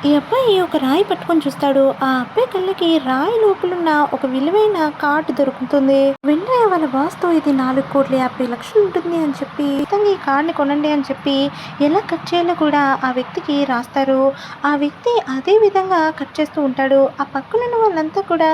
ఈ అబ్బాయి ఒక రాయి పట్టుకొని చూస్తాడు. ఆ అబ్బాయి కళ్ళకి రాయి లోపలున్న ఒక విలువైన కార్డు దొరుకుతుంది. వెంటనే వాళ్ళ బాస్ తో ఇది 4,50,00,000 ఉంటుంది అని చెప్పి ఖచ్చితంగా ఈ కార్డుని కొనండి అని చెప్పి ఎలా కట్ చేయాలో కూడా ఆ వ్యక్తికి రాస్తారు. ఆ వ్యక్తి అదే విధంగా కట్ చేస్తూ ఉంటాడు. ఆ పక్కనున్న వాళ్ళంతా కూడా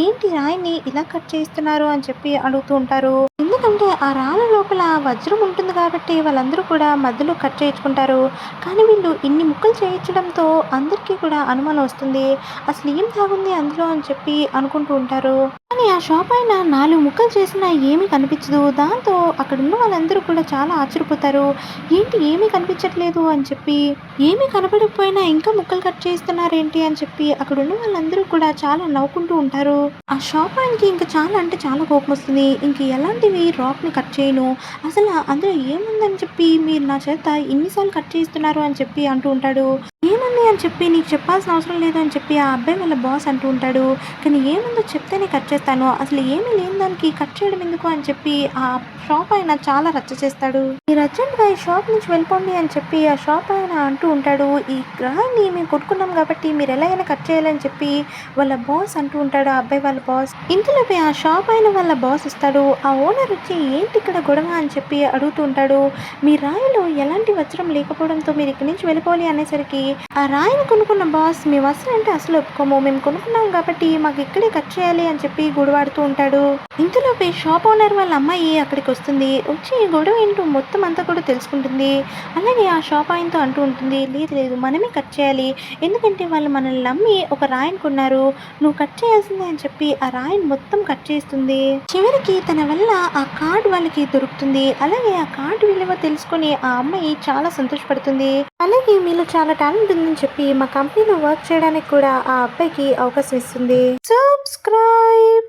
ఏంటి రాయిని ఇలా కట్ చేస్తున్నారు అని చెప్పి అడుగుతూ ఉంటారు. ఎందుకంటే ఆ రాళ్ళ లోపల వజ్రం ఉంటుంది కాబట్టి వాళ్ళందరూ కూడా మధ్యలో కట్ చేయించుకుంటారు. కానీ వీళ్ళు ఇన్ని ముక్కలు చేయించడంతో అందరికీ కూడా అనుమానం వస్తుంది. అసలు ఏం దాగుంది అందులో అని చెప్పి అనుకుంటూ ఉంటారు. కానీ ఆ షాప్ అయిన 4 ముక్కలు చేసినా ఏమీ కనిపించదు. దాంతో అక్కడ ఉన్న వాళ్ళందరూ కూడా చాలా ఆశ్చర్యపోతారు. ఏంటి ఏమీ కనిపించట్లేదు అని చెప్పి, ఏమీ కనపడకపోయినా ఇంకా ముక్కలు కట్ చేస్తున్నారేంటి అని చెప్పి అక్కడ ఉన్న వాళ్ళందరూ కూడా చాలా నవ్వుకుంటూ ఉంటారు. ఆ షాప్ ఆయనకి ఇంకా చాలా అంటే చాలా కోపం వస్తుంది. ఇంక ఎలాంటివి రాక్ని కట్ చేయను, అసలు అందులో ఏముందని చెప్పి మీరు నా చేత ఇన్నిసార్లు కట్ చేస్తున్నారు అని చెప్పి అంటూ ఉంటాడు. ఏముంది అని చెప్పి నీకు చెప్పాల్సిన అవసరం లేదు అని చెప్పి ఆ అబ్బాయి వాళ్ళ బాస్ అంటూ ఉంటాడు. కానీ ఏముందో చెప్తేనే కట్ చేస్తాను, అసలు ఏమీ లేని దానికి కట్ చేయడం ఎందుకు అని చెప్పి ఆ షాప్ ఆయన చాలా రచ్చ చేస్తాడు. మీరు అర్జెంట్గా ఈ షాప్ నుంచి వెళ్ళిపోండి అని చెప్పి ఆ షాప్ ఆయన అంటూ ఉంటాడు. ఈ గ్రహాన్ని మేము కొనుక్కున్నాం కాబట్టి మీరు ఎలాగైనా కట్ చేయాలని చెప్పి వాళ్ళ బాస్ అంటూ ఉంటాడు. ఆ అబ్బాయి వాళ్ళ బాస్ ఇంతలోపే ఆ షాప్ అయిన వాళ్ళ బాస్ వస్తాడు. ఆ ఓనర్ వచ్చి ఏంటి ఇక్కడ గొడవ అని చెప్పి అడుగుతూ ఉంటాడు. మీ రాయిలో ఎలాంటి వజ్రం లేకపోవడంతో మీరు ఇక్కడి నుంచి వెళ్ళిపోవాలి అనేసరికి ఆ రాయిని కొనుక్కున్న బాస్ మేము అసలు అంటే అసలు ఒప్పుకోము, మేము కొనుక్కున్నాం కాబట్టి మాకు ఇక్కడే కట్ చేయాలి అని చెప్పి గొడవాడుతూ ఉంటాడు. ఇంతలోపే షాప్ ఓనర్ వాళ్ళ అమ్మాయి అక్కడికి వస్తుంది. వచ్చి గొడవ ఏంటో మొత్తం అంతా కూడా తెలుసుకుంటుంది. అలాగే ఆ షాప్ ఆయనతో అంటూ ఉంటుంది, లేదు లేదు మనమే కట్ చేయాలి, ఎందుకంటే వాళ్ళు మనల్ని నమ్మి ఒక రాయిని కొన్నారు, నువ్వు కట్ చేయాల్సిందే అని చెప్పి ఆ రాయిని మొత్తం కట్ చేస్తుంది. చివరికి తన వల్ల ఆ కార్డు వాళ్ళకి దొరుకుతుంది. అలాగే ఆ కార్డు విలువ తెలుసుకొని ఆ అమ్మాయి చాలా సంతోషపడుతుంది. అలాగే మీలో చాలా టాలెంట్ ఉందని చెప్పి మా కంపెనీలో వర్క్ చేయడానికి కూడా ఆ అబ్బాయికి అవకాశం ఇస్తుంది. సబ్స్క్రైబ్.